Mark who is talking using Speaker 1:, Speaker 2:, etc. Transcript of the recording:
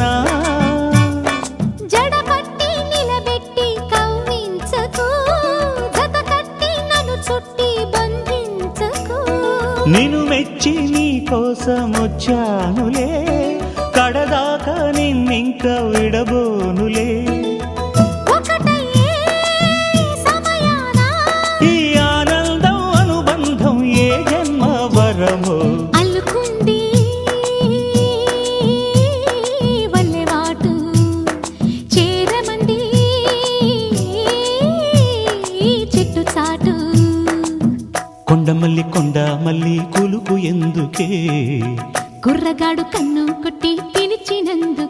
Speaker 1: చేరనా
Speaker 2: జడపట్టి నిలబెట్టి కవ్వించకు జత కట్టి నన్ను చుట్టి బంధించకు
Speaker 1: నిన్ను మెచ్చి నీ కోసం వచ్చానులే కడదాకా నిన్నింక విడబోనులే
Speaker 2: ఒకటయ్యే సమయాన
Speaker 1: ఈ ఆనందం అనుబంధం ఏ జన్మ వరమో
Speaker 2: అల్లుకుంది వల్లెవాటు చేరమంది చెట్టు చాటు
Speaker 1: కొండ మల్లి కులుకు ఎందుకే
Speaker 2: కుర్రగాడు కన్ను కొట్టి పిలిచినందుకే